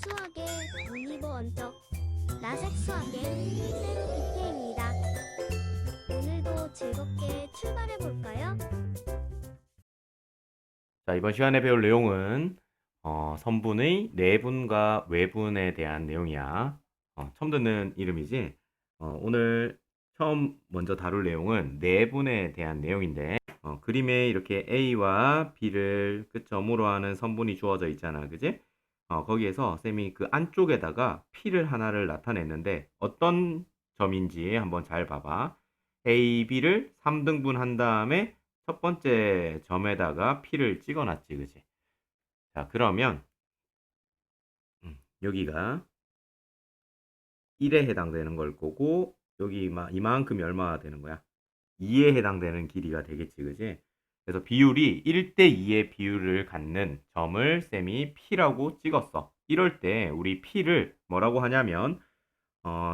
수학의 올리버 원적 나색 수학의 쌤 BK입니다. 오늘도 즐겁게 출발해 볼까요? 자, 이번 시간에 배울 내용은 선분의 내분과 외분에 대한 내용이야. 처음 듣는 이름이지. 오늘 처음 먼저 다룰 내용은 내분에 대한 내용인데 그림에 이렇게 A와 B를 끝점으로 하는 선분이 주어져 있잖아. 그지? 거기에서 쌤이 그 안쪽에다가 P를 하나를 나타냈는데 어떤 점인지 한번 잘 봐봐. A, B를 3등분 한 다음에 첫 번째 점에다가 P를 찍어놨지, 그지? 자, 그러면 여기가 1에 해당되는 걸 거고 여기 이만큼이 얼마나 되는 거야? 2에 해당되는 길이가 되겠지, 그지? 그래서 비율이 1대2의 비율을 갖는 점을 쌤이 P라고 찍었어. 이럴 때 우리 P를 뭐라고 하냐면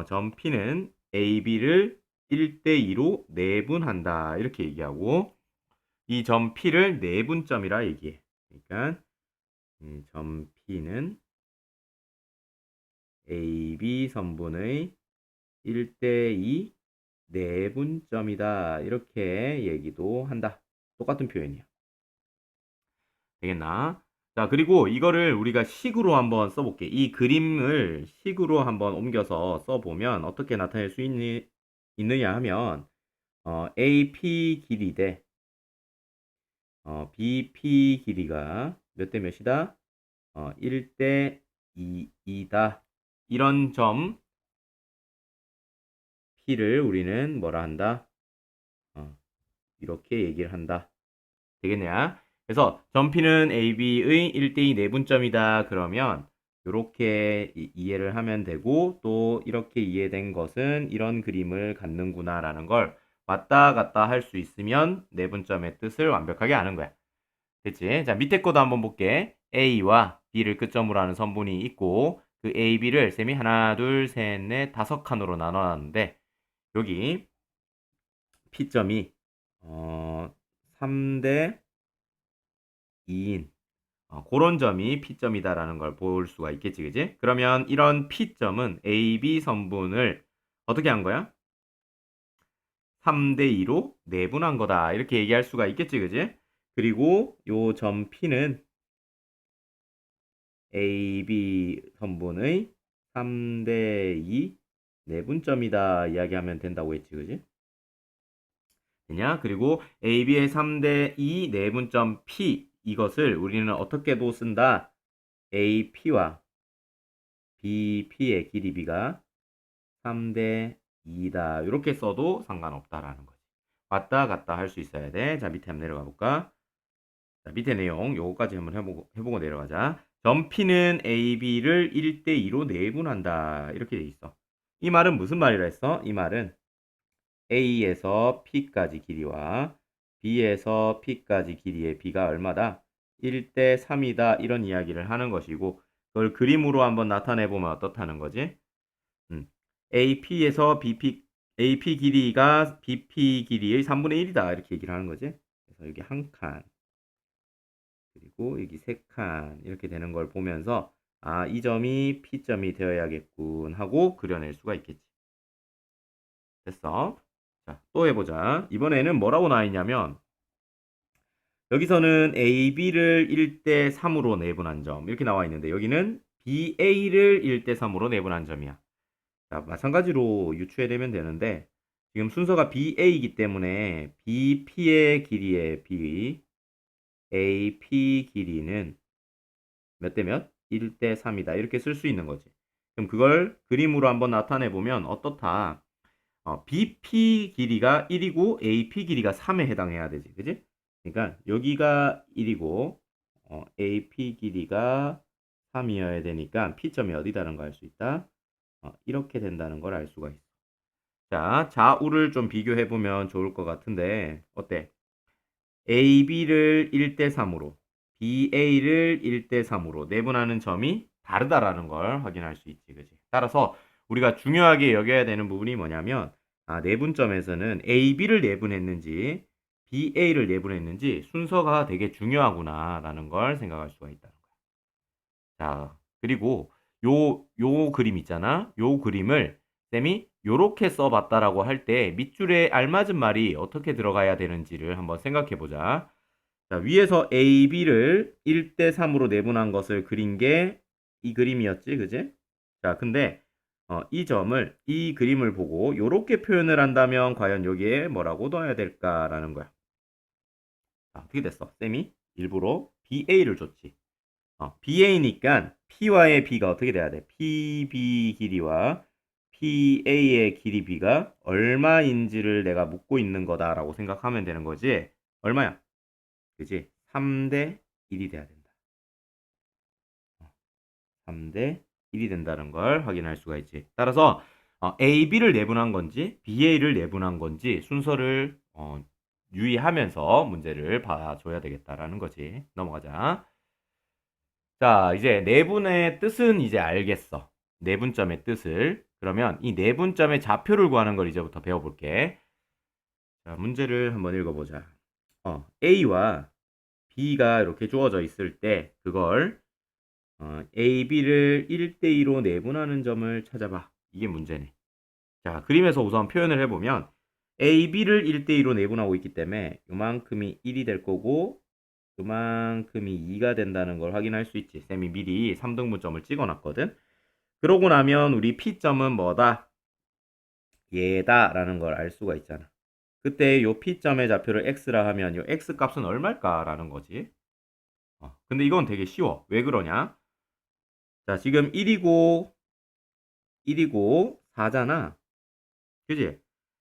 점 P는 AB를 1대2로 내분한다 이렇게 얘기하고 이 점 P를 내분점이라 얘기해. 그러니까 점 P는 AB 선분의 1대2 내분점이다. 이렇게 얘기도 한다. 똑같은 표현이야. 되겠나? 자, 그리고 이거를 우리가 식으로 한번 써볼게. 이 그림을 식으로 한번 옮겨서 써보면 어떻게 나타낼 수 있느냐 하면 AP 길이 대 BP 길이가 몇 대 몇이다? 1대 2이다. 이런 점 P를 우리는 뭐라 한다? 이렇게 얘기를 한다. 되겠냐? 그래서 점 P는 AB의 1대2 내분점이다. 그러면 이렇게 이해를 하면 되고 또 이렇게 이해된 것은 이런 그림을 갖는구나 라는 걸 왔다 갔다 할 수 있으면 내분점의 뜻을 완벽하게 아는 거야. 됐지? 자, 밑에 거도 한번 볼게. A와 B를 끝점으로 하는 선분이 있고 그 A, B를 쌤이 하나, 둘, 셋, 넷, 다섯 칸으로 나눠놨는데 여기 P점이 3대 2인 그런 점이 P점이다라는 걸 볼 수가 있겠지, 그지? 그러면 이런 P점은 AB 선분을 어떻게 한 거야? 3대2로 내분한 거다. 이렇게 얘기할 수가 있겠지, 그지? 그리고 요 점 P는 AB 선분의 3대2 내분점이다. 이야기하면 된다고 했지, 그지? 되냐? 그리고 AB의 3대2 내분점 P 이것을 우리는 어떻게도 쓴다? AP와 BP의 길이 B가 3대 2다. 이렇게 써도 상관없다라는 거지. 왔다 갔다 할 수 있어야 돼. 자, 밑에 한번 내려가 볼까? 자, 밑에 내용 요거까지 한번 해보고 내려가자. 점 P는 AB를 1대2로 내분한다. 이렇게 돼 있어. 이 말은 무슨 말이라 했어? 이 말은 A에서 P까지 길이와 B에서 P까지 길이의 B가 얼마다? 1대 3이다. 이런 이야기를 하는 것이고 그걸 그림으로 한번 나타내 보면 어떻다는 거지? AP에서 AP 길이가 BP 길이의 3분의 1이다. 이렇게 얘기를 하는 거지. 그래서 여기 한 칸, 그리고 여기 세 칸 이렇게 되는 걸 보면서 아, 이 점이 P점이 되어야겠군 하고 그려낼 수가 있겠지. 됐어. 자, 또 해보자. 이번에는 뭐라고 나와 있냐면 여기서는 AB를 1대 3으로 내분한 점 이렇게 나와 있는데 여기는 BA를 1대 3으로 내분한 점이야. 자, 마찬가지로 유추해내면 되는데 지금 순서가 BA이기 때문에 BP의 길이의 B, AP 길이는 몇 대 몇? 1대 3이다. 이렇게 쓸 수 있는 거지. 그럼 그걸 그림으로 한번 나타내 보면 어떻다? BP 길이가 1이고 AP 길이가 3에 해당해야 되지. 그지? 그러니까 여기가 1이고 AP 길이가 3이어야 되니까 P점이 어디다라는 걸 알 수 있다. 이렇게 된다는 걸 알 수가 있어. 자, 좌우를 좀 비교해 보면 좋을 것 같은데 어때? AB를 1대 3으로 BA를 1대 3으로 내분하는 점이 다르다라는 걸 확인할 수 있지. 그지? 따라서 우리가 중요하게 여겨야 되는 부분이 뭐냐면 내분점에서는 AB를 내분했는지 BA를 내분했는지 순서가 되게 중요하구나라는 걸 생각할 수가 있다는 거야. 자, 그리고 요 그림 있잖아. 요 그림을 쌤이 요렇게 써봤다라고 할 때 밑줄에 알맞은 말이 어떻게 들어가야 되는지를 한번 생각해 보자. 자, 위에서 A, B를 1대 3으로 내분한 것을 그린 게 이 그림이었지, 그지? 자, 근데 이 그림을 보고 요렇게 표현을 한다면 과연 여기에 뭐라고 넣어야 될까라는 거야. 자, 어떻게 됐어? 쌤이 일부러 BA를 줬지. BA니까 P와의 B가 어떻게 돼야 돼? PB 길이와 PA의 길이 B가 얼마인지를 내가 묻고 있는 거다라고 생각하면 되는 거지. 얼마야? 그지? 3대 1이 돼야 된다. 3대 1이 된다는 걸 확인할 수가 있지. 따라서 A, B를 내분한 건지 BA를 내분한 건지 순서를 유의하면서 문제를 봐줘야 되겠다라는 거지. 넘어가자. 자, 이제 내분의 뜻은 이제 알겠어. 내분점의 뜻을. 그러면 이 내분점의 좌표를 구하는 걸 이제부터 배워볼게. 자, 문제를 한번 읽어보자. A와 B가 이렇게 주어져 있을 때 그걸 A, B를 1대2로 내분하는 점을 찾아봐. 이게 문제네. 자, 그림에서 우선 표현을 해보면 A, B를 1대2로 내분하고 있기 때문에 요만큼이 1이 될 거고 그만큼이 2가 된다는 걸 확인할 수 있지. 쌤이 미리 3등분점을 찍어놨거든. 그러고 나면 우리 P점은 뭐다? 얘다 라는 걸 알 수가 있잖아. 그때 요 P점의 좌표를 X라 하면 요 X 값은 얼마일까? 라는 거지. 근데 이건 되게 쉬워. 왜 그러냐? 자, 지금 1이고 4잖아. 그지?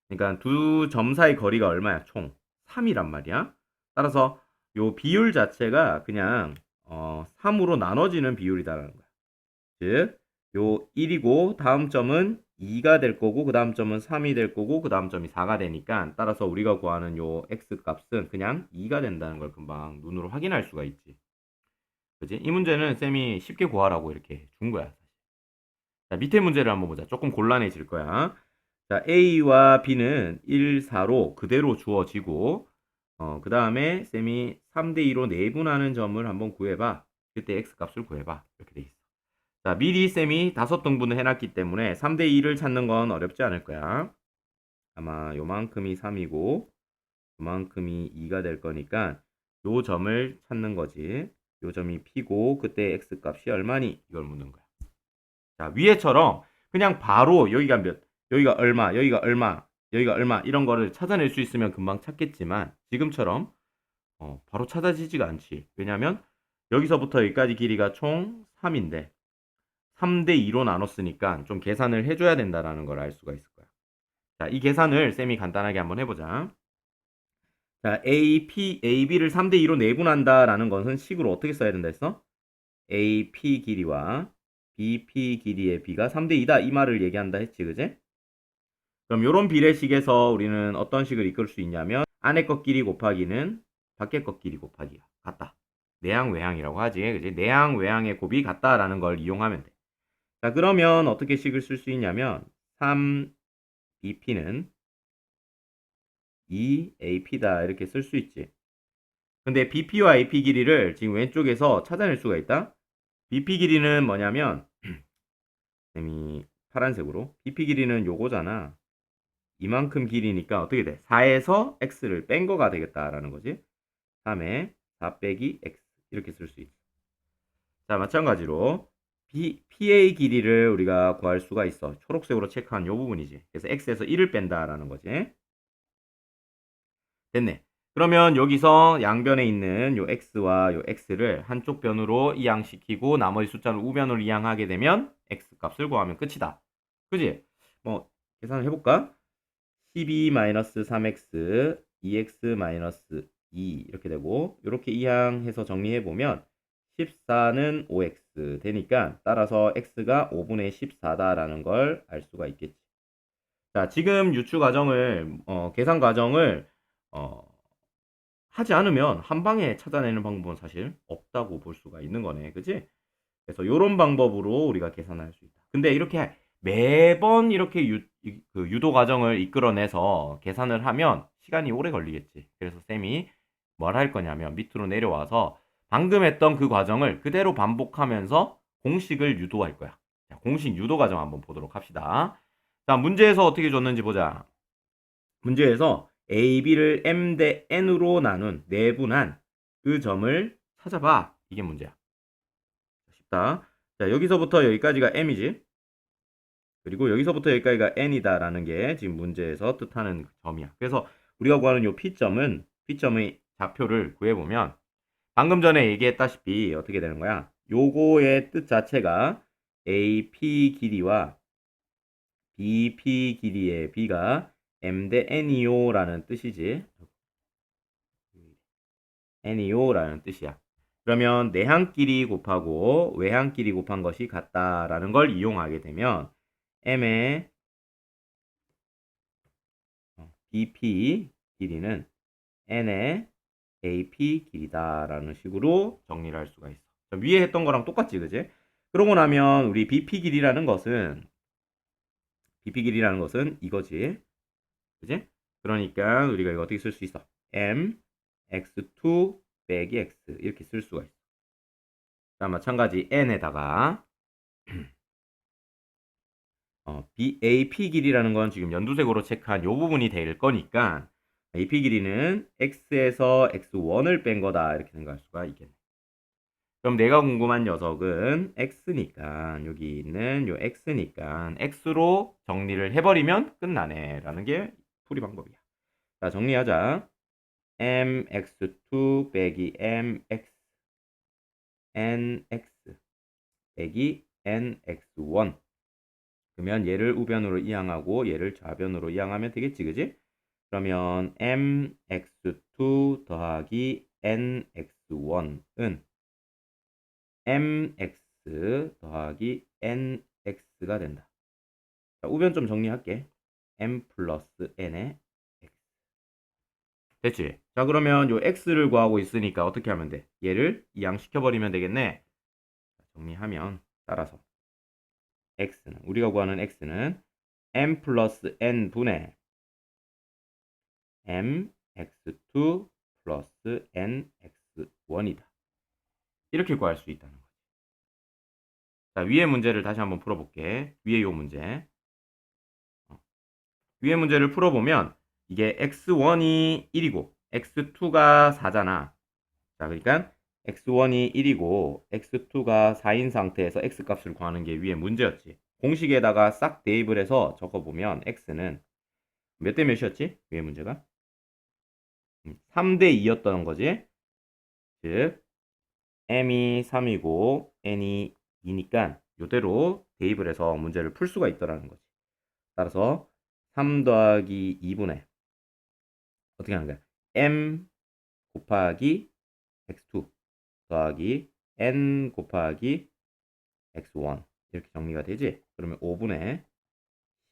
그러니까 두 점 사이 거리가 얼마야? 총 3이란 말이야. 따라서 요 비율 자체가 그냥 3으로 나눠지는 비율이다라는 거야. 즉, 요 1이고 다음 점은 2가 될 거고 그 다음 점은 3이 될 거고 그 다음 점이 4가 되니까 따라서 우리가 구하는 요 x 값은 그냥 2가 된다는 걸 금방 눈으로 확인할 수가 있지. 그지? 이 문제는 쌤이 쉽게 구하라고 이렇게 준 거야. 자, 밑에 문제를 한번 보자. 조금 곤란해질 거야. 자, A와 B는 1, 4로 그대로 주어지고 그 다음에 쌤이 3대2로 내분하는 점을 한번 구해봐. 그때 x 값을 구해봐. 이렇게 돼 있어. 자, 미리 쌤이 5등분을 해놨기 때문에 3대2를 찾는 건 어렵지 않을 거야. 아마 요만큼이 3이고 요만큼이 2가 될 거니까 요 점을 찾는 거지. 요 점이 P고 그때 x 값이 얼마니? 이걸 묻는 거야. 자, 위에처럼 그냥 바로 여기가 몇, 여기가 얼마, 여기가 얼마, 여기가 얼마 이런 거를 찾아낼 수 있으면 금방 찾겠지만 지금처럼 바로 찾아지지가 않지. 왜냐면 여기서부터 여기까지 길이가 총 3인데 3대2로 나눴으니까 좀 계산을 해줘야 된다라는 걸 알 수가 있을 거야. 자, 이 계산을 쌤이 간단하게 한번 해보자. 자, AB를 3대2로 내분한다라는 것은 식으로 어떻게 써야 된다 했어? AP 길이와 BP 길이의 B가 3대2다 이 말을 얘기한다 했지, 그제? 그럼 이런 비례식에서 우리는 어떤 식을 이끌 수 있냐면 안에 것 길이 곱하기는 밖에 것 길이 곱하기가 같다. 내항 외항이라고 하지, 그지? 내항 외항의 곱이 같다라는 걸 이용하면 돼. 자, 그러면 어떻게 식을 쓸 수 있냐면 3BP는 2AP다 이렇게 쓸 수 있지. 근데 BP와 AP 길이를 지금 왼쪽에서 찾아낼 수가 있다. BP 길이는 뭐냐면 이 파란색으로 BP 길이는 요거잖아. 이만큼 길이니까 어떻게 돼? 4에서 x를 뺀 거가 되겠다라는 거지. 3에 4 빼기 x 이렇게 쓸 수 있어. 자, 마찬가지로 PA 길이를 우리가 구할 수가 있어. 초록색으로 체크한 요 부분이지. 그래서 x에서 1을 뺀다라는 거지. 됐네. 그러면 여기서 양변에 있는 요 x와 요 x를 한쪽 변으로 이항시키고 나머지 숫자를 우변으로 이항하게 되면 x 값을 구하면 끝이다. 그지? 뭐 계산을 해볼까? 12-3x, 2x-2 이렇게 되고 이렇게 이항해서 정리해보면 14는 5x 되니까 따라서 x가 5분의 14다라는 걸 알 수가 있겠지. 자, 지금 유추 과정을 계산 과정을 하지 않으면 한 방에 찾아내는 방법은 사실 없다고 볼 수가 있는 거네. 그지? 그래서 이런 방법으로 우리가 계산할 수 있다. 근데 이렇게 매번 이렇게 그 유도 과정을 이끌어내서 계산을 하면 시간이 오래 걸리겠지. 그래서 쌤이 뭘 할 거냐면 밑으로 내려와서 방금 했던 그 과정을 그대로 반복하면서 공식을 유도할 거야. 공식 유도 과정 한번 보도록 합시다. 자, 문제에서 어떻게 줬는지 보자. 문제에서 A, B를 M 대 N으로 나눈 내분한 그 점을 찾아봐. 이게 문제야. 쉽다. 자, 여기서부터 여기까지가 M이지. 그리고 여기서부터 여기까지가 N이다라는 게 지금 문제에서 뜻하는 점이야. 그래서 우리가 구하는 요 P점의 좌표를 구해보면 방금 전에 얘기했다시피 어떻게 되는 거야? 요거의 뜻 자체가 AP 길이와 BP 길이의 B가 M 대 N이요 라는 뜻이지. N이요 라는 뜻이야. 그러면 내항끼리 곱하고 외항끼리 곱한 것이 같다라는 걸 이용하게 되면 M의 BP 길이는 N의 AP 길이다라는 식으로 정리를 할 수가 있어. 위에 했던 거랑 똑같지, 그지? 그러고 나면 우리 BP 길이라는 것은 이거지. 그지? 그러니까 우리가 이거 어떻게 쓸 수 있어? M x2 빼기 x 이렇게 쓸 수가 있어. 자, 마찬가지 n에다가 AP 길이라는 건 지금 연두색으로 체크한 요 부분이 될 거니까 AP 길이는 x에서 x1을 뺀 거다 이렇게 생각할 수가 있겠네. 그럼 내가 궁금한 녀석은 x니까 여기 있는 요 x니까 x로 정리를 해버리면 끝나네 라는 게 풀이 방법이야. 자, 정리하자. mx2 빼기 mx nx 빼기 nx1 그러면 얘를 우변으로 이항하고 얘를 좌변으로 이항하면 되겠지, 그지? 그러면 mx2 더하기 nx1은 mx 더하기 nx가 된다. 자, 우변 좀 정리할게. m 플러스 n의 x. 됐지? 자, 그러면 요 x를 구하고 있으니까 어떻게 하면 돼? 얘를 이항시켜버리면 되겠네. 정리하면 따라서 x는 우리가 구하는 x는 m 플러스 n 분의 mx2 플러스 nx1이다. 이렇게 구할 수 있다는 거지. 자, 위의 문제를 다시 한번 풀어볼게. 위에 요 문제. 위의 문제를 풀어보면 이게 x1이 1이고 x2가 4잖아. 자, 그러니까 x1이 1이고 x2가 4인 상태에서 x값을 구하는 게 위에 문제였지. 공식에다가 싹 대입을 해서 적어보면 x는 몇 대 몇이었지? 위에 문제가 3대 2였던 거지. 즉 m이 3이고 n이 2니까 이대로 대입을 해서 문제를 풀 수가 있더라는 거지. 따라서 3 더하기 2분의 어떻게 하는 거야? m 곱하기 x2 더하기 n 곱하기 x1 이렇게 정리가 되지? 그러면 5분의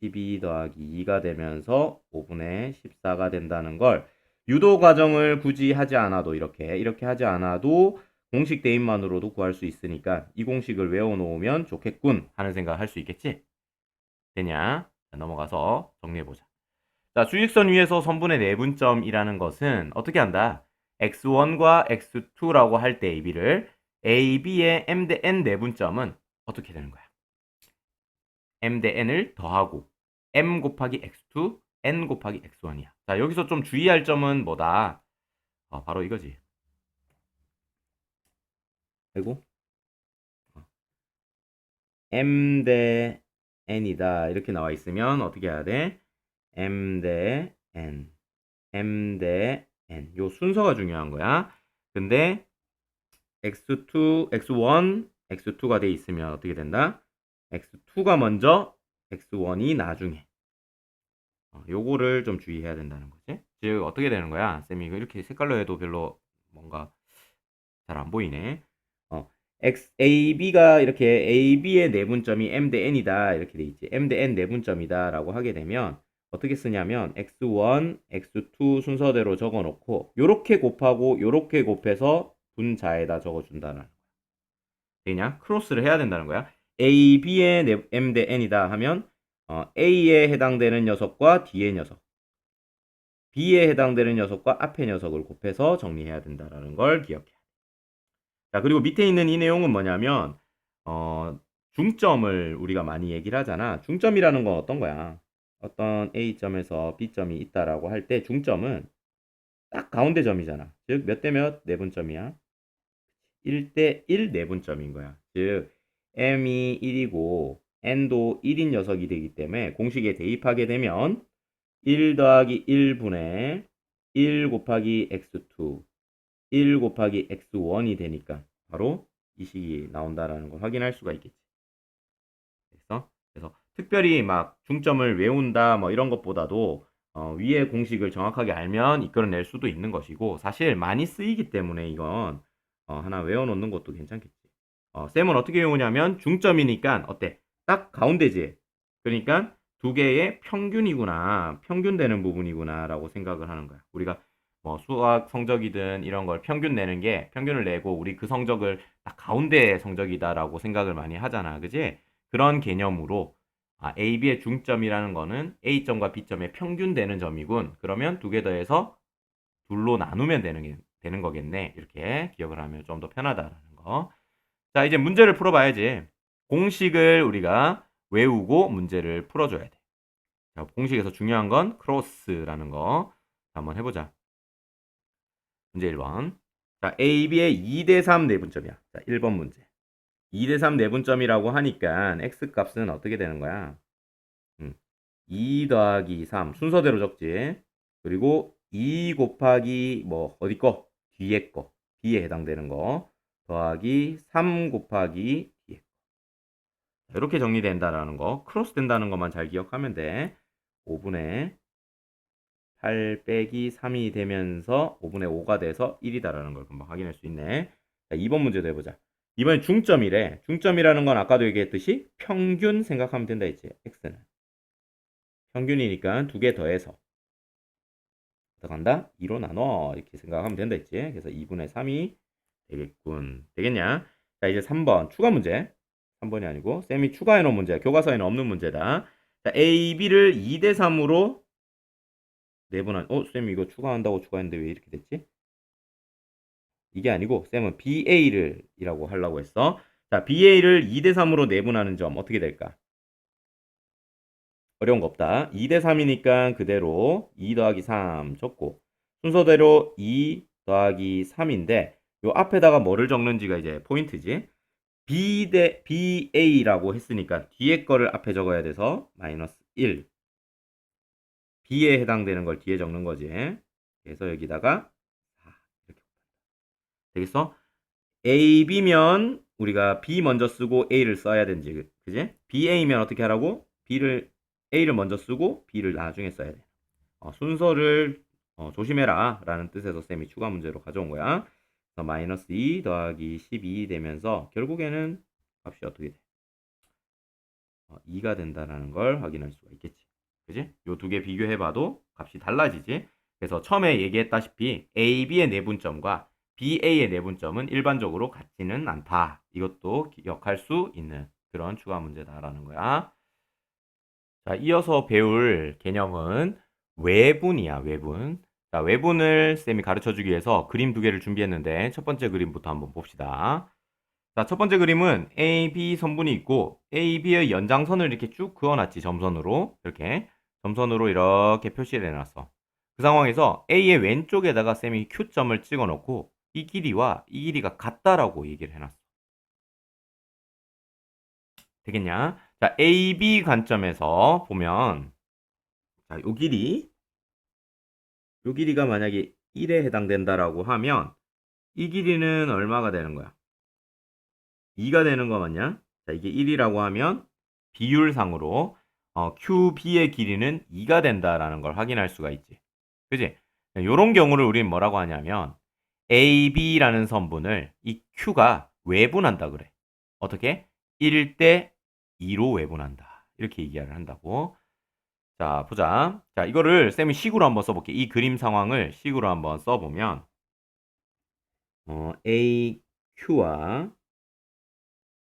12 더하기 2가 되면서 5분의 14가 된다는 걸 유도 과정을 굳이 하지 않아도 이렇게 하지 않아도 공식 대입만으로도 구할 수 있으니까 이 공식을 외워놓으면 좋겠군 하는 생각 할 수 있겠지? 되냐? 자, 넘어가서 정리해보자. 자, 주익선 위에서 선분의 내분점이라는 것은 어떻게 한다? x1과 x2라고 할 때 AB를 AB의 m 대 n 내분점은 어떻게 되는 거야? m 대 n을 더하고 m 곱하기 x2, n 곱하기 x1이야. 자, 여기서 좀 주의할 점은 뭐다? 바로 이거지. 그리고 m 대 n이다 이렇게 나와 있으면 어떻게 해야 돼? m 대 n, m 대 n 요 순서가 중요한 거야. 근데 x2, x1, x2가 돼 있으면 어떻게 된다? x2가 먼저, x1이 나중에. 요거를 좀 주의해야 된다는 거지. 즉 어떻게 되는 거야? 쌤이 이렇게 색깔로 해도 별로 뭔가 잘 안 보이네. AB가 이렇게 AB의 내분점이 M 대 N이다 이렇게 돼 있지. M 대 N 내분점이다 라고 하게 되면 어떻게 쓰냐면 x1, x2 순서대로 적어 놓고 요렇게 곱하고 요렇게 곱해서 분자에다 적어 준다는 거야. 되냐? 크로스를 해야 된다는 거야. AB의 M 대 N이다 하면 A에 해당되는 녀석과 D의 녀석, B에 해당되는 녀석과 앞의 녀석을 곱해서 정리해야 된다는 걸 기억해. 자, 그리고 밑에 있는 이 내용은 뭐냐면 중점을 우리가 많이 얘기를 하잖아. 중점이라는 건 어떤 거야? 어떤 A점에서 B점이 있다라고 할 때 중점은 딱 가운데 점이잖아. 즉, 몇 대 몇 내분점이야? 1대 1 내분점인 거야. 즉, m이 1이고 n도 1인 녀석이 되기 때문에 공식에 대입하게 되면 1 더하기 1분의 1 곱하기 x2, 1 곱하기 x1이 되니까 바로 이 식이 나온다라는 걸 확인할 수가 있겠지. 그래서 특별히 막 중점을 외운다 뭐 이런 것보다도 위의 공식을 정확하게 알면 이끌어낼 수도 있는 것이고 사실 많이 쓰이기 때문에 이건 하나 외워놓는 것도 괜찮겠지. 쌤은 어떻게 외우냐면 중점이니까 어때? 딱 가운데지. 그러니까 두 개의 평균이구나. 평균되는 부분이구나 라고 생각을 하는 거야. 우리가 뭐 수학 성적이든 이런 걸 평균 내는 게 평균을 내고 우리 그 성적을 딱 가운데 성적이다라고 생각을 많이 하잖아. 그지? 그런 개념으로 A, B의 중점이라는 거는 A점과 B점의 평균 되는 점이군. 그러면 두 개 더해서 둘로 나누면 되는 거겠네. 이렇게 기억을 하면 좀 더 편하다라는 거. 자, 이제 문제를 풀어봐야지. 공식을 우리가 외우고 문제를 풀어줘야 돼. 자, 공식에서 중요한 건 크로스라는 거. 한번 해보자. 문제 1번. 자, A, B의 2대 3 내분점이야. 자, 1번 문제. 2대 3 내분점이라고 하니까 x 값은 어떻게 되는 거야? 2 더하기 3 순서대로 적지. 그리고 2 곱하기 뭐 어디 거? 뒤에 거. 뒤에 해당되는 거. 더하기 3 곱하기 뒤에 거. 이렇게 정리된다라는 거. 크로스 된다는 것만 잘 기억하면 돼. 5분의 8 빼기 3이 되면서 5분의 5가 돼서 1이다라는 걸 금방 확인할 수 있네. 자, 2번 문제도 해보자. 이번엔 중점이래. 중점이라는 건 아까도 얘기했듯이 평균 생각하면 된다 했지. x는. 평균이니까 두 개 더해서 어떡한다? 2로 나눠 이렇게 생각하면 된다 했지. 그래서 2분의 3이 되겠군. 되겠냐? 자, 이제 3번 추가 문제. 3번이 아니고 쌤이 추가해 놓은 문제야. 교과서에는 없는 문제다. 자, A, B를 2대 3으로 내분한 쌤 이거 추가한다고 추가했는데 왜 이렇게 됐지? 이게 아니고 쌤은 BA를 이라고 하려고 했어. 자, BA를 2대 3으로 내분하는 점 어떻게 될까? 어려운 거 없다. 2대 3이니까 그대로 2 더하기 3 적고 순서대로 2 더하기 3인데 요 앞에다가 뭐를 적는지가 이제 포인트지. BA라고 했으니까 뒤에 거를 앞에 적어야 돼서 마이너스 1. B에 해당되는 걸 뒤에 적는 거지. 그래서 여기다가 4 이렇게 되겠어? A, B면 우리가 B 먼저 쓰고 A를 써야 되는지 그지? BA면 어떻게 하라고? A를 먼저 쓰고 B를 나중에 써야 돼. 순서를 조심해라 라는 뜻에서 쌤이 추가 문제로 가져온 거야. 그래서 마이너스 2 더하기 12 되면서 결국에는 값이 어떻게 돼? 2가 된다는 걸 확인할 수가 있겠지. 그지? 요 두 개 비교해봐도 값이 달라지지. 그래서 처음에 얘기했다시피 A, B의 내분점과 BA의 내분점은 일반적으로 같지는 않다. 이것도 기억할 수 있는 그런 추가 문제다라는 거야. 자, 이어서 배울 개념은 외분이야, 외분. 자, 외분을 쌤이 가르쳐 주기 위해서 그림 두 개를 준비했는데 첫 번째 그림부터 한번 봅시다. 자, 첫 번째 그림은 A, B 선분이 있고 A, B의 연장선을 이렇게 쭉 그어놨지, 점선으로. 이렇게 점선으로 이렇게 표시를 해놨어. 그 상황에서 A의 왼쪽에다가 쌤이 Q점을 찍어놓고 이 길이와 이 길이가 같다라고 얘기를 해놨어. 되겠냐? 자, A, B 관점에서 보면 자, 요 길이가 만약에 1에 해당된다라고 하면 이 길이는 얼마가 되는 거야? 2가 되는 거 맞냐? 자, 이게 1이라고 하면 비율상으로 QB의 길이는 2가 된다라는 걸 확인할 수가 있지. 그지? 요런 경우를 우리는 뭐라고 하냐면 AB라는 선분을 이 Q가 외분한다 그래. 어떻게? 1대 2로 외분한다. 이렇게 얘기를 한다고. 자, 보자. 자, 이거를 쌤이 식으로 한번 써볼게. 이 그림 상황을 식으로 한번 써보면 AQ와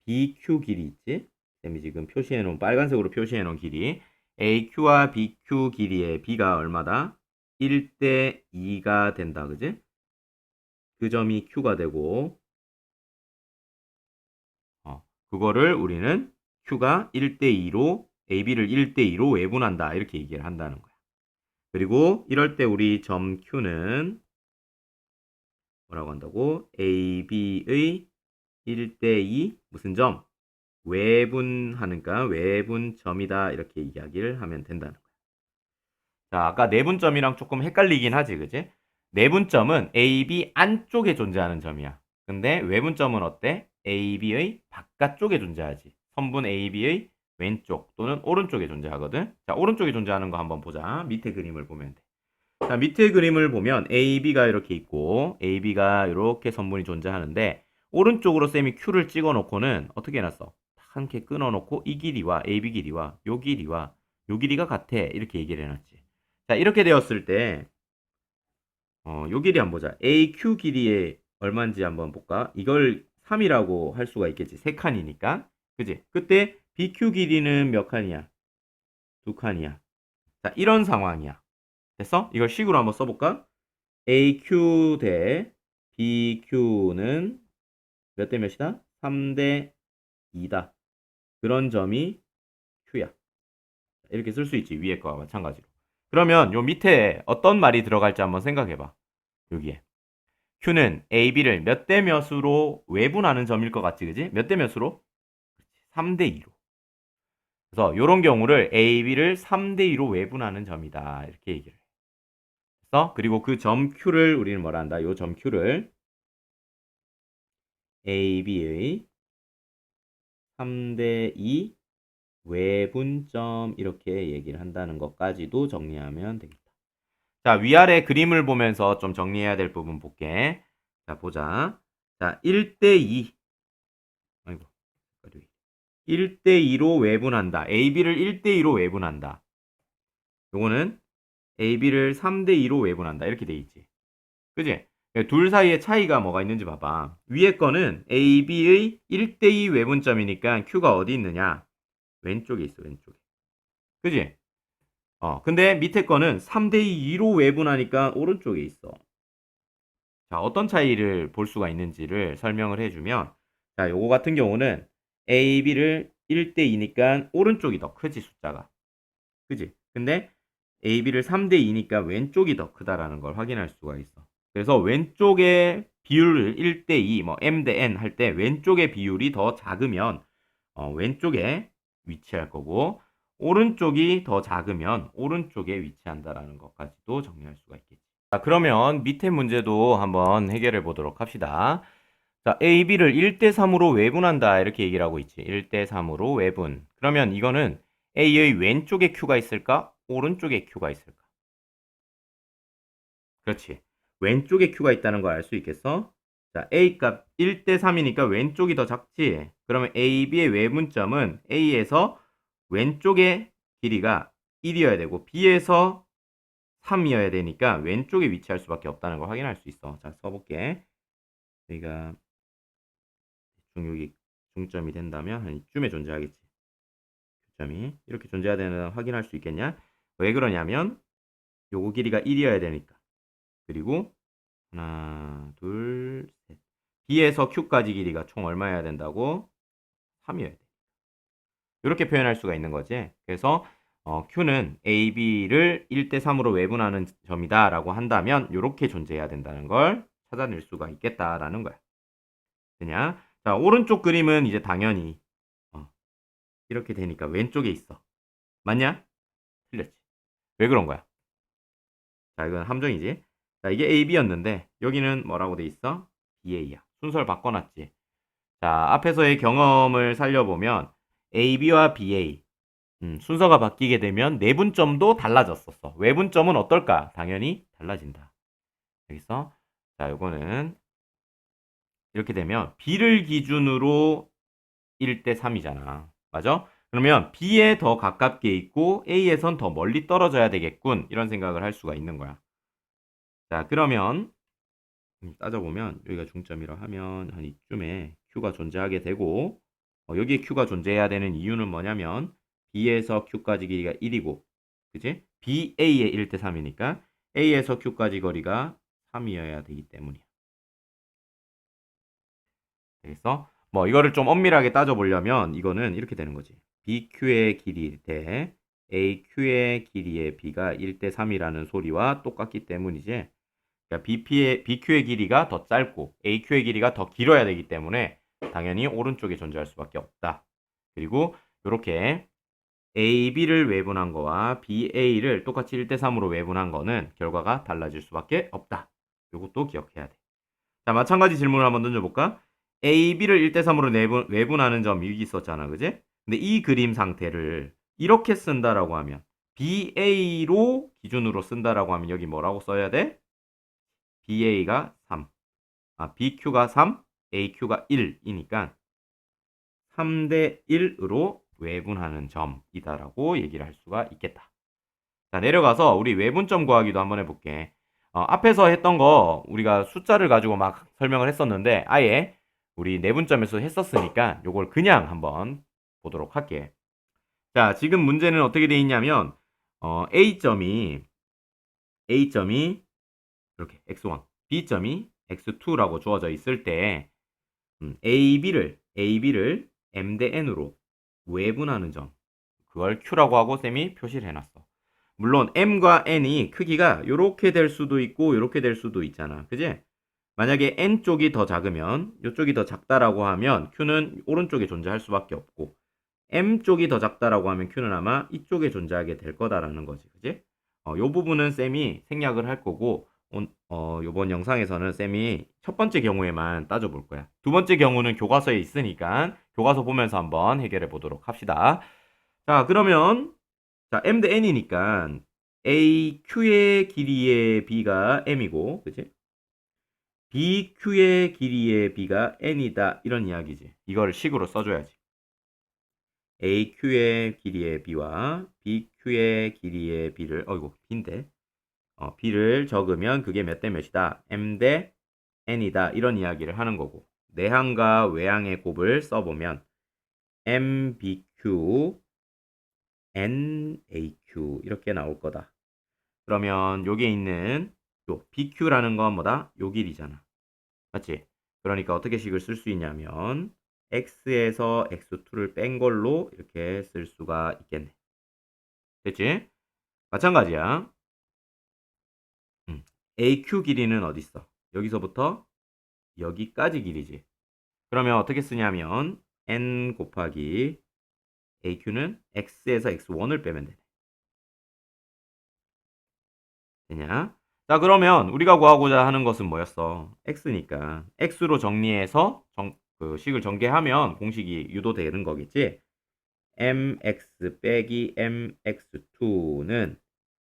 BQ 길이 있지? 쌤이 지금 표시해놓은 빨간색으로 표시해놓은 길이 AQ와 BQ 길이의 B가 얼마다? 1대 2가 된다. 그지? 그 점이 Q가 되고 그거를 우리는 Q가 1대2로 AB를 1대2로 외분한다. 이렇게 얘기를 한다는 거야. 그리고 이럴 때 우리 점 Q는 뭐라고 한다고? AB의 1대2 무슨 점? 외분하니까 외분점이다. 이렇게 이야기를 하면 된다는 거야. 자, 아까 내분점이랑 조금 헷갈리긴 하지, 그지? 내분점은 AB 안쪽에 존재하는 점이야. 근데 외분점은 어때? AB의 바깥쪽에 존재하지. 선분 AB의 왼쪽 또는 오른쪽에 존재하거든. 자, 오른쪽에 존재하는 거 한번 보자. 밑에 그림을 보면 돼. 자, 밑에 그림을 보면 AB가 이렇게 있고 AB가 이렇게 선분이 존재하는데 오른쪽으로 쌤이 Q를 찍어 놓고는 어떻게 해놨어? 함께 끊어 놓고 이 길이와 AB 길이와 요 길이와 요 길이가 같아. 이렇게 얘기를 해놨지. 자, 이렇게 되었을 때 요 길이 한번 보자. AQ 길이의 얼마인지 한번 볼까? 이걸 3이라고 할 수가 있겠지. 3칸이니까. 그지? 그때 BQ 길이는 몇 칸이야? 2칸이야. 자, 이런 상황이야. 됐어? 이걸 식으로 한번 써볼까? AQ 대 BQ는 몇 대 몇이다? 3대 2다. 그런 점이 Q야. 이렇게 쓸 수 있지. 위에 거와 마찬가지로. 그러면 요 밑에 어떤 말이 들어갈지 한번 생각해봐. 여기에. Q는 AB를 몇 대 몇으로 외분하는 점일 것 같지, 그지? 몇 대 몇으로? 3대 2로. 그래서 이런 경우를 AB를 3대 2로 외분하는 점이다. 이렇게 얘기를 해. 그래서 그리고 그 점 Q를 우리는 뭐라 한다? 요 점 Q를 AB의 3대 2 외분점 이렇게 얘기를 한다는 것까지도 정리하면 되겠다. 자, 위아래 그림을 보면서 좀 정리해야 될 부분 볼게. 자, 보자. 자, 1대2. 아이고. 1대2로 외분한다. AB를 1대2로 외분한다. 요거는 AB를 3대2로 외분한다. 이렇게 돼 있지. 그지? 둘 사이에 차이가 뭐가 있는지 봐봐. 위에 거는 AB의 1대2 외분점이니까 Q가 어디 있느냐? 왼쪽에 있어, 왼쪽에. 그지? 근데 밑에 거는 3대2로 외분하니까 오른쪽에 있어. 자, 어떤 차이를 볼 수가 있는지를 설명을 해주면, 자, 요거 같은 경우는 AB를 1대2니까 오른쪽이 더 크지, 숫자가. 그지? 근데 AB를 3대2니까 왼쪽이 더 크다라는 걸 확인할 수가 있어. 그래서 왼쪽의 비율을 1대2, 뭐 M 대 N 할 때 왼쪽의 비율이 더 작으면 왼쪽에 위치할 거고 오른쪽이 더 작으면 오른쪽에 위치한다라는 것까지도 정리할 수가 있겠지. 자, 그러면 밑에 문제도 한번 해결해 보도록 합시다. 자, AB를 1대3으로 외분한다 이렇게 얘기를 하고 있지. 1대3으로 외분. 그러면 이거는 A의 왼쪽에 Q가 있을까? 오른쪽에 Q가 있을까? 그렇지. 왼쪽에 Q가 있다는 걸 알 수 있겠어? 자, A 값 1대3이니까 왼쪽이 더 작지. 그러면 AB의 외분점은 A에서 왼쪽의 길이가 1이어야 되고 B에서 3이어야 되니까 왼쪽에 위치할 수밖에 없다는 걸 확인할 수 있어. 자, 써볼게. 여기가 여기 중점이 된다면 한 이쯤에 존재하겠지. 점이 이렇게 존재해야 되는 걸 확인할 수 있겠냐? 왜 그러냐면 요거 길이가 1이어야 되니까. 그리고 하나, 둘, 셋. B에서 Q까지 길이가 총 얼마여야 된다고? 3이어야 돼. 이렇게 표현할 수가 있는 거지. 그래서 Q는 AB를 1대3으로 외분하는 점이다 라고 한다면 이렇게 존재해야 된다는 걸 찾아낼 수가 있겠다라는 거야. 그냥 자, 오른쪽 그림은 이제 당연히 이렇게 되니까 왼쪽에 있어. 맞냐? 틀렸지. 왜 그런 거야? 자, 이건 함정이지. 자, 이게 AB였는데 여기는 뭐라고 돼 있어? BA야. 순서를 바꿔놨지. 자, 앞에서의 경험을 살려보면 AB와 BA 순서가 바뀌게 되면 내분점도 달라졌었어. 외분점은 어떨까? 당연히 달라진다. 여기서 자, 요거는 이렇게 되면 B를 기준으로 1대3이잖아. 맞아? 그러면 B에 더 가깝게 있고 A에선 더 멀리 떨어져야 되겠군. 이런 생각을 할 수가 있는 거야. 자, 그러면 따져보면 여기가 중점이라 하면 한 이쯤에 Q가 존재하게 되고 여기에 Q가 존재해야 되는 이유는 뭐냐면 B에서 Q까지 길이가 1이고 그지? BA의 1대3이니까 A에서 Q까지 거리가 3이어야 되기 때문이야. 그래서 뭐 이거를 좀 엄밀하게 따져보려면 이거는 이렇게 되는 거지. BQ의 길이 대 AQ의 길이의 B가 1대 3이라는 소리와 똑같기 때문이지. 그러니까 BQ의 길이가 더 짧고 AQ의 길이가 더 길어야 되기 때문에 당연히 오른쪽에 존재할 수밖에 없다. 그리고 이렇게 AB를 외분한 거와 BA를 똑같이 1대 3으로 외분한 거는 결과가 달라질 수밖에 없다. 이것도 기억해야 돼. 자, 마찬가지 질문을 한번 던져볼까? AB를 1대 3으로 외분하는 점 여기 있었잖아, 그지? 근데 이 그림 상태를 이렇게 쓴다라고 하면 BA로 기준으로 쓴다라고 하면 여기 뭐라고 써야 돼? BA가 3, BQ가 3, AQ가 1이니까 3대 1으로 외분하는 점이다라고 얘기를 할 수가 있겠다. 자, 내려가서 우리 외분점 구하기도 한번 해볼게. 앞에서 했던 거 우리가 숫자를 가지고 막 설명을 했었는데 아예 우리 내분점에서 했었으니까 요걸 그냥 한번 보도록 할게. 자, 지금 문제는 어떻게 돼 있냐면 A점이 이렇게 x1, B점이 x2라고 주어져 있을 때 AB를 M 대 N으로 외분하는 점 그걸 Q라고 하고 쌤이 표시를 해놨어. 물론 M과 N이 크기가 이렇게 될 수도 있고 이렇게 될 수도 있잖아. 그지? 만약에 N 쪽이 더 작으면 이쪽이 더 작다라고 하면 Q는 오른쪽에 존재할 수밖에 없고 M 쪽이 더 작다라고 하면 Q는 아마 이쪽에 존재하게 될 거다라는 거지. 그지? 요 부분은 쌤이 생략을 할 거고 요번 영상에서는 쌤이 첫 번째 경우에만 따져볼 거야. 두 번째 경우는 교과서에 있으니까 교과서 보면서 한번 해결해 보도록 합시다. 자, 그러면 자, M 대 N이니까 AQ의 길이의 B가 M이고, 그치? BQ의 길이의 B가 N이다. 이런 이야기지. 이걸 식으로 써줘야지. AQ의 길이의 B와 BQ의 길이의 B를, B인데, B를 적으면 그게 몇 대 몇이다? M 대 N이다. 이런 이야기를 하는 거고, 내항과 외항의 곱을 써보면 MBQ NAQ 이렇게 나올 거다. 그러면 여기에 있는 요 BQ라는 건 뭐다? 요 길이잖아. 맞지? 그러니까 어떻게 식을 쓸 수 있냐면 X에서 X2를 뺀 걸로 이렇게 쓸 수가 있겠네. 됐지? 마찬가지야. AQ 길이는 어디 있어? 여기서부터 여기까지 길이지. 그러면 어떻게 쓰냐면 N 곱하기 AQ는 X에서 X1을 빼면 되네. 되냐? 자, 그러면 우리가 구하고자 하는 것은 뭐였어? x니까 x로 정리해서 그 식을 전개하면 공식이 유도되는 거겠지? mx 빼기 mx2는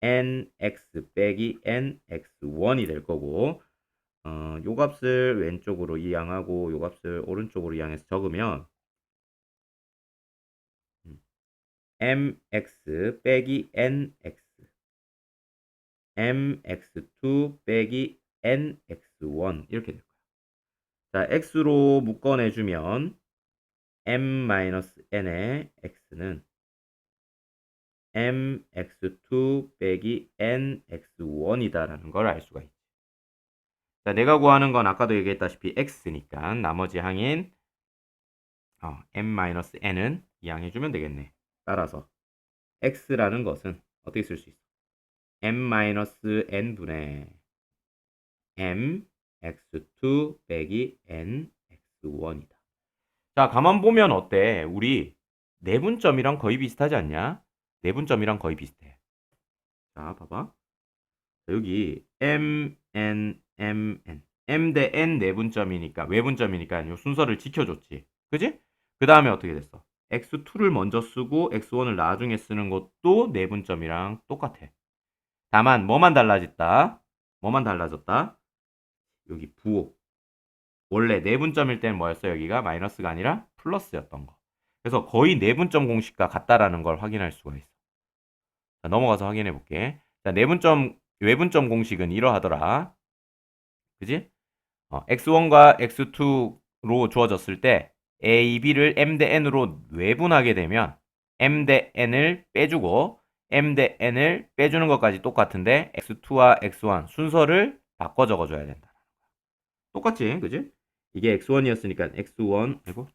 nx 빼기 nx1이 될 거고 요 값을 왼쪽으로 이항하고 요 값을 오른쪽으로 이항해서 적으면 mx 빼기 nx mx2 빼기 nx1 이렇게 될 거야. 자, x로 묶어내주면 m-n의 x는 mx2 빼기 nx1이다라는 걸 알 수가 있지. 자, 내가 구하는 건 아까도 얘기했다시피 x니까 나머지 항인 m-n은 이항해주면 되겠네. 따라서 x라는 것은 어떻게 쓸 수 있어? m-n분의 m x2 빼기 n x1이다. 자, 가만 보면 어때? 우리 내분점이랑 거의 비슷하지 않냐? 내분점이랑 거의 비슷해. 자, 봐봐. 여기 m, n, m, n. m 대 n 내분점이니까 외분점이니까 요 순서를 지켜줬지. 그지? 그 다음에 어떻게 됐어? x2를 먼저 쓰고 x1을 나중에 쓰는 것도 내분점이랑 똑같아. 다만 뭐만 달라졌다? 여기 부호. 원래 내분점일 때는 뭐였어? 여기가 마이너스가 아니라 플러스였던 거. 그래서 거의 내분점 공식과 같다라는 걸 확인할 수가 있어. 자, 넘어가서 확인해 볼게. 자, 외분점 공식은 이러하더라. 그지? x1과 x2로 주어졌을 때 a, b를 m 대 n으로 외분하게 되면 m 대 n을 빼주고 m 대 n을 빼주는 것까지 똑같은데 x2와 x1 순서를 바꿔 적어줘야 된다. 똑같지, 그지? 이게 x1이었으니까 x1, 아이고,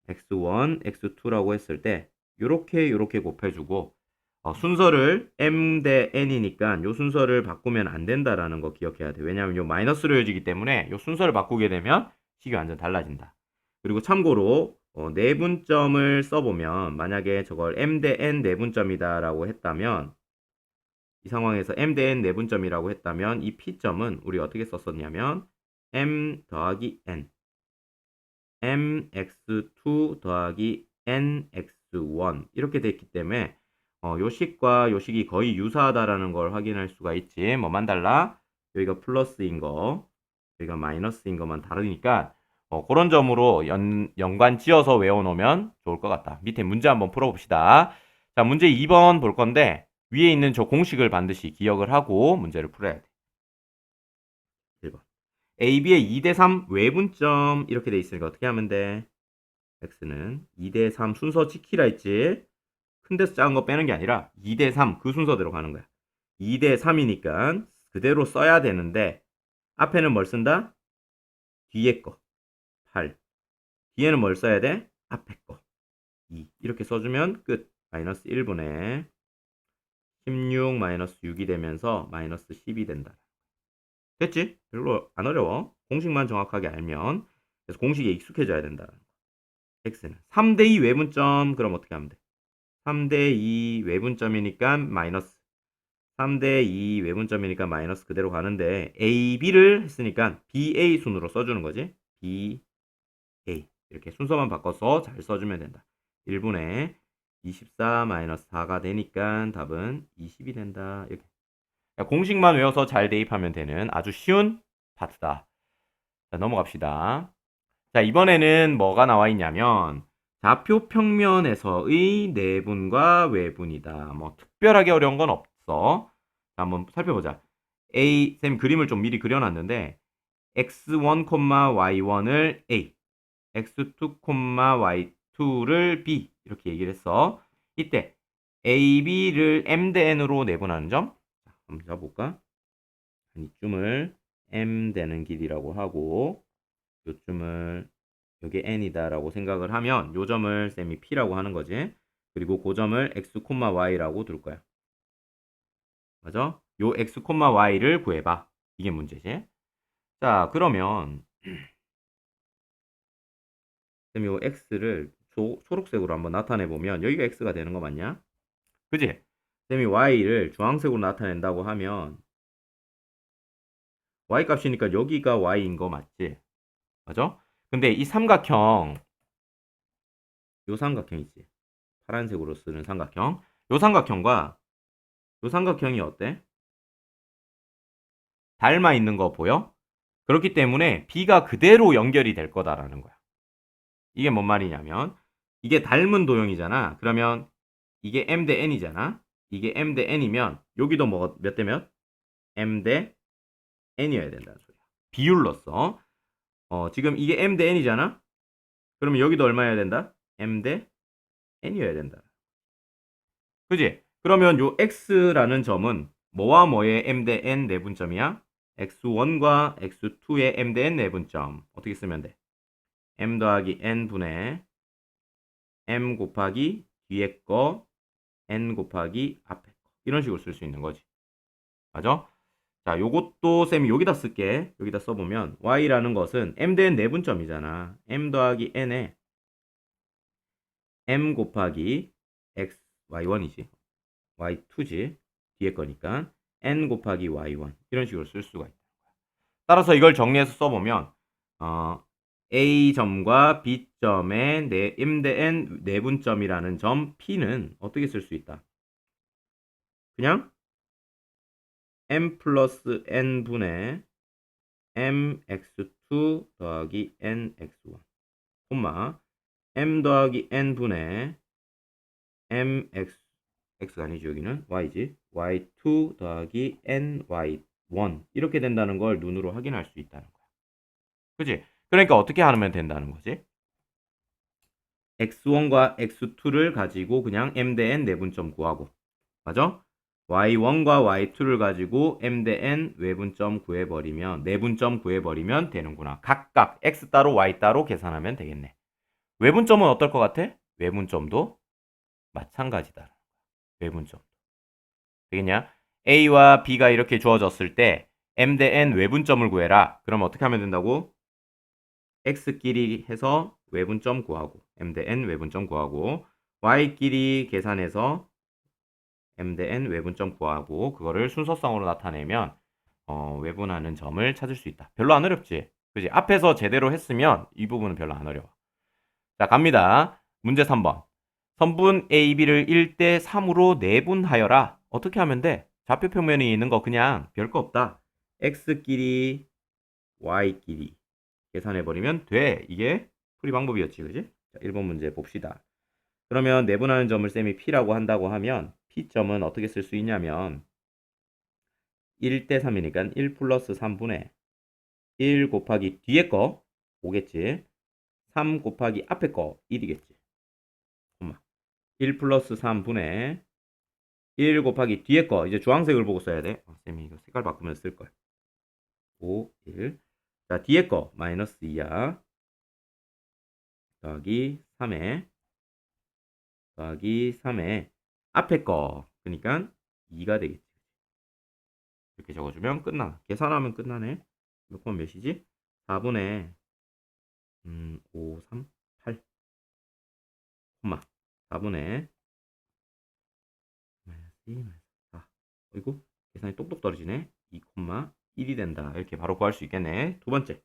x1, x2라고 했을 때 요렇게 곱해주고 순서를 m 대 n이니까 요 순서를 바꾸면 안 된다라는 거 기억해야 돼. 왜냐하면 요 마이너스로 이어지기 때문에 요 순서를 바꾸게 되면 식이 완전 달라진다. 그리고 참고로 내분점을 써보면 만약에 저걸 m 대 n 내분점이다라고 했다면 이 상황에서 m 대 n 내분점이라고 했다면 이 p점은 우리 어떻게 썼었냐면 m 더하기 n mx2 더하기 nx1 이렇게 됐기 때문에 요 식과 요 식이 거의 유사하다라는 걸 확인할 수가 있지. 뭐만 달라? 여기가 플러스인 거, 여기가 마이너스인 것만 다르니까 그런 점으로 연관 지어서 외워놓으면 좋을 것 같다. 밑에 문제 한번 풀어봅시다. 자, 문제 2번 볼 건데 위에 있는 저 공식을 반드시 기억을 하고 문제를 풀어야 돼. 1번. AB의 2대3 외분점 이렇게 돼 있으니까 어떻게 하면 돼? x는 2대3 순서 지키라 했지. 큰 데서 작은 거 빼는 게 아니라 2대3 그 순서대로 가는 거야. 2대3이니까 그대로 써야 되는데 앞에는 뭘 쓴다? 뒤에 거 8. 뒤에는 뭘 써야 돼? 앞에 거 2. 이렇게 써주면 끝. 마이너스 1분의 16 마이너스 6이 되면서 마이너스 10이 된다. 됐지? 별로 안 어려워. 공식만 정확하게 알면. 그래서 공식에 익숙해져야 된다. x는 3대2 외분점. 그럼 어떻게 하면 돼? 3대2 외분점이니까 마이너스 3대2 외분점이니까 마이너스 그대로 가는데 a, b를 했으니까 ba 순으로 써주는 거지. ba 이렇게 순서만 바꿔서 잘 써주면 된다. 1분의 24 마이너스 4가 되니까 답은 20이 된다. 이렇게 공식만 외워서 잘 대입하면 되는 아주 쉬운 파트다. 자, 넘어갑시다. 자, 이번에는 뭐가 나와 있냐면 좌표 평면에서의 내분과 외분이다. 뭐 특별하게 어려운 건 없어. 자, 한번 살펴보자. 쌤 그림을 좀 미리 그려놨는데 x1, y1을 a, x2, y2를 b 이렇게 얘기를 했어. 이때 a, b를 m 대 n으로 내분하는 점. 자, 한번 잡아볼까? 이쯤을 m 되는 길이라고 하고 요쯤을 여기 n이다라고 생각을 하면 요 점을 쌤이 p라고 하는 거지. 그리고 그 점을 x, y라고 둘 거야. 맞아? 요 x, y를 구해봐. 이게 문제지. 자, 그러면 쌤이 요 x를 초록색으로 한번 나타내 보면 여기가 x가 되는 거 맞냐? 그지? 쌤이 y를 주황색으로 나타낸다고 하면 y 값이니까 여기가 y인 거 맞지? 맞아? 근데 이 삼각형 요 삼각형 있지? 파란색으로 쓰는 삼각형 요 삼각형과 요 삼각형이 어때? 닮아 있는 거 보여? 그렇기 때문에 b가 그대로 연결이 될 거다라는 거야. 이게 뭔 말이냐면 이게 닮은 도형이잖아. 그러면 이게 m 대 n이잖아. 이게 m 대 n이면 여기도 뭐 몇 대 몇? m 대 n이어야 된다는 소리야. 비율로 써. 지금 이게 m 대 n이잖아. 그러면 여기도 얼마여야 된다? m 대 n이어야 된다. 그지? 그러면 요 x라는 점은 뭐와 뭐의 m 대 n 내분점이야? x1과 x2의 m 대 n 내분점. 어떻게 쓰면 돼? m 더하기 n 분의 m 곱하기 뒤에 거 n 곱하기 앞에 거. 이런 식으로 쓸 수 있는 거지. 맞아? 자, 요것도 쌤이 여기다 쓸게. 여기다 써보면 y라는 것은 m 대 n 내분점이잖아. m 더하기 n에 m 곱하기 x y1이지. y2지. 뒤에 거니까 n 곱하기 y1 이런 식으로 쓸 수가 있다. 따라서 이걸 정리해서 써보면 A점과 B점의 m 대 n 내분점이라는 점 P는 어떻게 쓸 수 있다? 그냥 m 플러스 n 분의 mx2 더하기 nx1 콤마 m 더하기 n 분의 x가 아니죠. 여기는 y지. y2 더하기 ny1 이렇게 된다는 걸 눈으로 확인할 수 있다는 거야. 그치? 그러니까 어떻게 하면 된다는 거지? x1과 x2를 가지고 그냥 m 대 n 내분점 구하고 맞아? y1과 y2를 가지고 m 대 n 외분점 구해버리면 내분점 구해버리면 되는구나. 각각 x 따로 y 따로 계산하면 되겠네. 외분점은 어떨 것 같아? 외분점도 마찬가지다. 외분점. 되겠냐? a와 b가 이렇게 주어졌을 때 m 대 n 외분점을 구해라. 그럼 어떻게 하면 된다고? x끼리 해서 외분점 구하고 m 대 n 외분점 구하고 y끼리 계산해서 m 대 n 외분점 구하고 그거를 순서상으로 나타내면 외분하는 점을 찾을 수 있다. 별로 안 어렵지? 그지? 앞에서 제대로 했으면 이 부분은 별로 안 어려워. 자, 갑니다. 문제 3번. 선분 AB를 1대 3으로 내분하여라. 어떻게 하면 돼? 좌표 평면에 있는 거 그냥 별거 없다. x끼리 y끼리 계산해버리면 돼. 이게 풀이 방법이었지, 그지? 자, 1번 문제 봅시다. 그러면 내분하는 점을 쌤이 P라고 한다고 하면 P점은 어떻게 쓸 수 있냐면 1대 3이니까 1 플러스 3분의 1 곱하기 뒤에 거 5겠지. 3 곱하기 앞에 거 1이겠지. 1 플러스 3분의 1 곱하기 뒤에 거 이제 주황색을 보고 써야 돼. 쌤이 이거 색깔 바꾸면 쓸걸. 5, 1. 자, 뒤에 거 마이너스 2야. 더하기 3에 더하기 3에 앞에 거 그러니까 2가 되겠지. 이렇게 적어주면 끝나. 계산하면 끝나네. 몇 번 몇이지? 4분의 5, 3, 8 콤마 4분의 마이너스 2, 마이너스 4 어이구 계산이 똑똑 떨어지네. 2, 1이 된다. 이렇게 바로 구할 수 있겠네. 두 번째.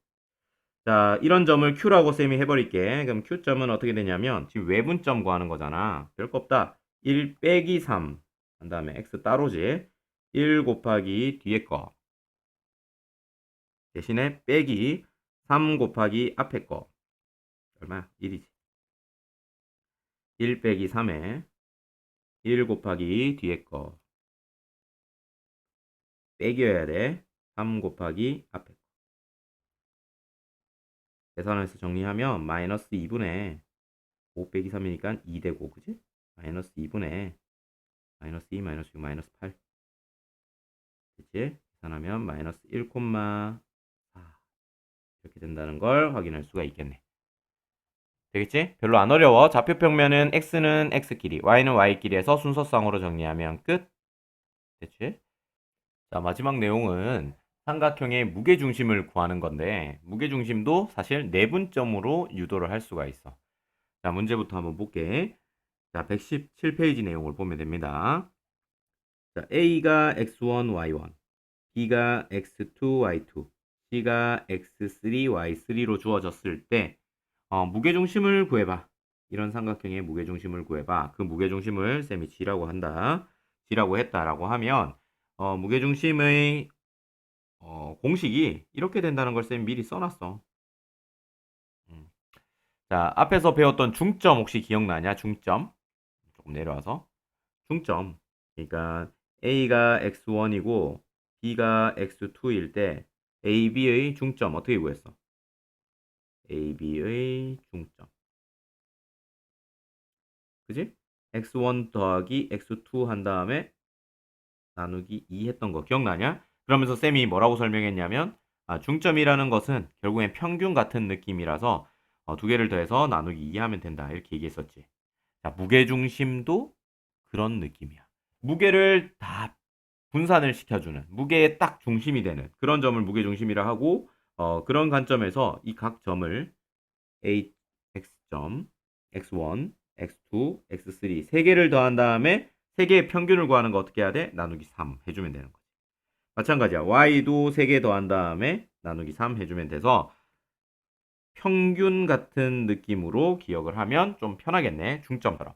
자, 이런 점을 Q라고 쌤이 해버릴게. 그럼 Q점은 어떻게 되냐면 지금 외분점 구하는 거잖아. 별거 없다. 1 빼기 3 한 다음에 X 따로지. 1 곱하기 뒤에 거 대신에 빼기 3 곱하기 앞에 거 얼마야? 1이지. 1 빼기 3에 1 곱하기 뒤에 거 빼기여야 돼. 3 곱하기 앞에 거. 계산해서 정리하면 마이너스 2분의 5 빼기 3이니까 2 되고 그지? 마이너스 2분의 마이너스 2 마이너스 6 마이너스 8 그치? 계산하면 마이너스 1, 4 이렇게 된다는 걸 확인할 수가 있겠네. 되겠지? 별로 안 어려워. 좌표 평면은 x는 x끼리, y는 y끼리 해서 순서상으로 정리하면 끝. 됐지? 자, 마지막 내용은 삼각형의 무게중심을 구하는 건데 무게중심도 사실 내분점으로 유도를 할 수가 있어. 자, 문제부터 한번 볼게. 자, 117페이지 내용을 보면 됩니다. 자, A가 x1, y1, B가 x2, y2, C가 x3, y3로 주어졌을 때 무게중심을 구해봐. 이런 삼각형의 무게중심을 구해봐. 그 무게중심을 쌤이 G라고 한다. G라고 했다라고 하면 무게중심의 공식이 이렇게 된다는 걸 쌤이 미리 써놨어. 자, 앞에서 배웠던 중점 혹시 기억나냐? 중점. 조금 내려와서. 중점. 그러니까 A가 x1이고 B가 x2일 때 AB의 중점 어떻게 구했어? AB의 중점. 그지? x1 더하기 x2 한 다음에 나누기 2 했던 거 기억나냐? 그러면서 쌤이 뭐라고 설명했냐면 중점이라는 것은 결국엔 평균 같은 느낌이라서 두 개를 더해서 나누기 2 하면 된다. 이렇게 얘기했었지. 자, 무게중심도 그런 느낌이야. 무게를 다 분산을 시켜주는 무게의 딱 중심이 되는 그런 점을 무게중심이라 하고 그런 관점에서 이 각 점을 A, X점, X1, X2, X3 세 개를 더한 다음에 세 개의 평균을 구하는 거 어떻게 해야 돼? 나누기 3 해주면 되는 거지. 마찬가지야. Y도 세 개 더한 다음에 나누기 3 해주면 돼서 평균 같은 느낌으로 기억을 하면 좀 편하겠네. 중점처럼.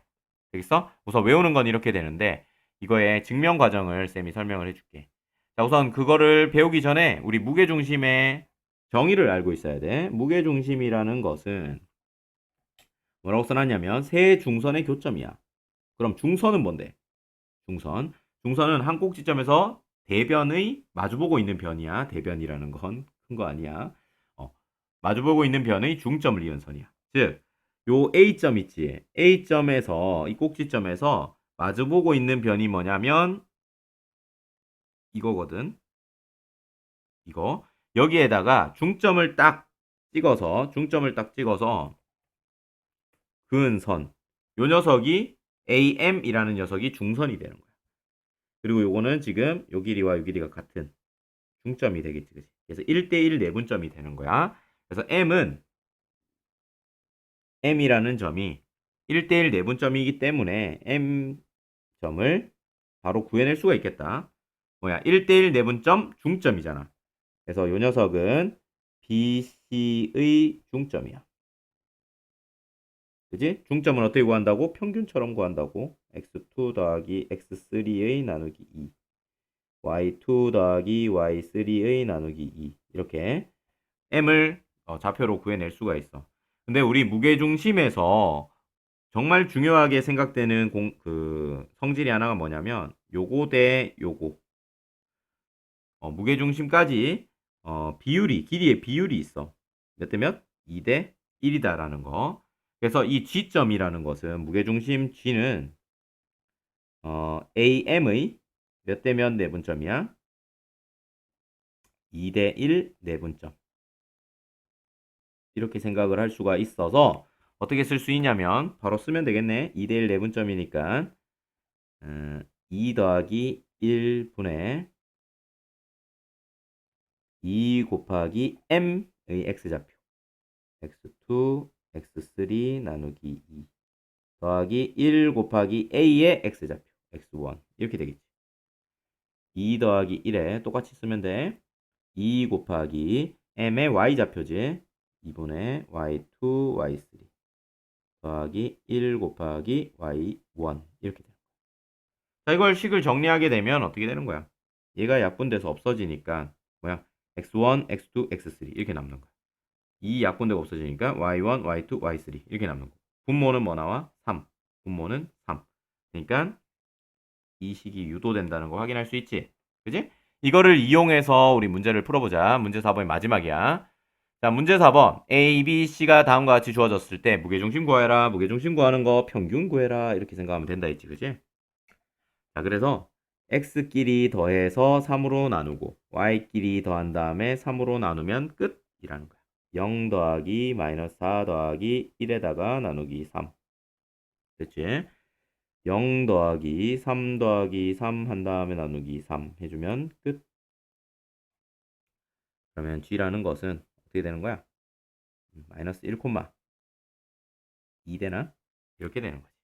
되겠어? 우선 외우는 건 이렇게 되는데 이거의 증명 과정을 쌤이 설명을 해줄게. 자, 우선 그거를 배우기 전에 우리 무게중심의 정의를 알고 있어야 돼. 무게중심이라는 것은 뭐라고 써놨냐면 세 중선의 교점이야. 그럼 중선은 뭔데? 중선. 중선은 한 꼭지점에서 대변의 마주보고 있는 변이야. 대변이라는 건 큰 거 아니야. 마주보고 있는 변의 중점을 이은 선이야. 즉, 요 A점 있지. A점에서 이 꼭지점에서 마주보고 있는 변이 뭐냐면 이거거든. 이거. 여기에다가 중점을 딱 찍어서 그은 선. 요 녀석이 AM이라는 녀석이 중선이 되는 거야. 그리고 요거는 지금 요 길이와 요 길이가 같은 중점이 되겠지. 그치? 그래서 1대1 내분점이 되는 거야. 그래서 M이라는 점이 1대1 내분점이기 때문에 M점을 바로 구해낼 수가 있겠다. 뭐야? 1대1 내분점 중점이잖아. 그래서 요 녀석은 BC의 중점이야. 그지? 중점은 어떻게 구한다고? 평균처럼 구한다고. x2 더하기 x3의 나누기 2. y2 더하기 y3의 나누기 2. 이렇게 m을 좌표로 구해낼 수가 있어. 근데 우리 무게중심에서 정말 중요하게 생각되는 성질이 하나가 뭐냐면 요거 대 요거. 무게중심까지 길이의 비율이 있어. 몇 대 몇? 2 대 1이다라는 거. 그래서 이 G점이라는 것은 무게중심 G는 AM의 몇 대 몇 내분점이야? 2 대 1 내분점. 이렇게 생각을 할 수가 있어서 어떻게 쓸 수 있냐면 바로 쓰면 되겠네. 2 대 1 내분점이니까 2 더하기 1분의 2 곱하기 M의 X좌표. X2, X3 나누기 2 더하기 1 곱하기 A의 X좌표. X1 이렇게 되겠지. 2 더하기 1에 똑같이 쓰면 돼. 2 곱하기 M의 Y좌표지. 2분의 Y2, Y3 더하기 1 곱하기 Y1 이렇게 돼요. 자, 이걸 식을 정리하게 되면 어떻게 되는 거야? 얘가 약분돼서 없어지니까 뭐야? X1, X2, X3 이렇게 남는 거야. 이 약분대가 없어지니까 Y1, Y2, Y3 이렇게 남는 거. 분모는 뭐 나와? 3. 분모는 3. 그러니까 이 식이 유도된다는 거 확인할 수 있지. 그지? 이거를 이용해서 우리 문제를 풀어보자. 문제 4번이 마지막이야. 자, 문제 4번. A, B, C가 다음과 같이 주어졌을 때 무게중심 구해라. 무게중심 구하는 거 평균 구해라. 이렇게 생각하면 된다 했지. 그지? 자, 그래서 X끼리 더해서 3으로 나누고 Y끼리 더한 다음에 3으로 나누면 끝이라는 거야. 0 더하기 마이너스 4 더하기 1에다가 나누기 3. 됐지? 0 더하기 3 더하기 3 한 다음에 나누기 3 해주면 끝. 그러면 G라는 것은 어떻게 되는 거야? 마이너스 1, 2 되나? 이렇게 되는 거지.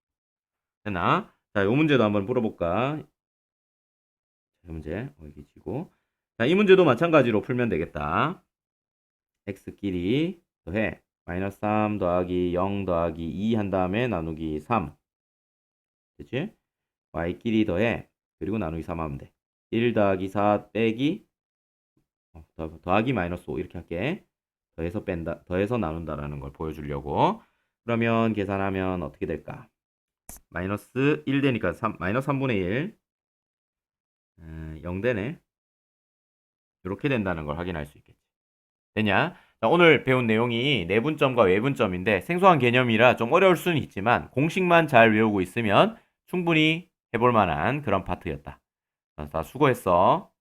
됐나? 자, 이 문제도 한번 풀어볼까? 이 문제 여기 지고. 자, 이 문제도 마찬가지로 풀면 되겠다. X끼리 더해 마이너스 3 더하기 0 더하기 2 한 다음에 나누기 3. 그치? Y끼리 더해 그리고 나누기 3 하면 돼. 1 더하기 4 빼기 더하기 마이너스 5 이렇게 할게. 더해서 뺀다, 더해서 나눈다라는 걸 보여주려고. 그러면 계산하면 어떻게 될까? 마이너스 1 되니까 마이너스 3분의 1 0 되네. 이렇게 된다는 걸 확인할 수 있겠지. 됐냐? 자, 오늘 배운 내용이 내분점과 외분점인데 생소한 개념이라 좀 어려울 수는 있지만 공식만 잘 외우고 있으면 충분히 해볼 만한 그런 파트였다. 자, 수고했어.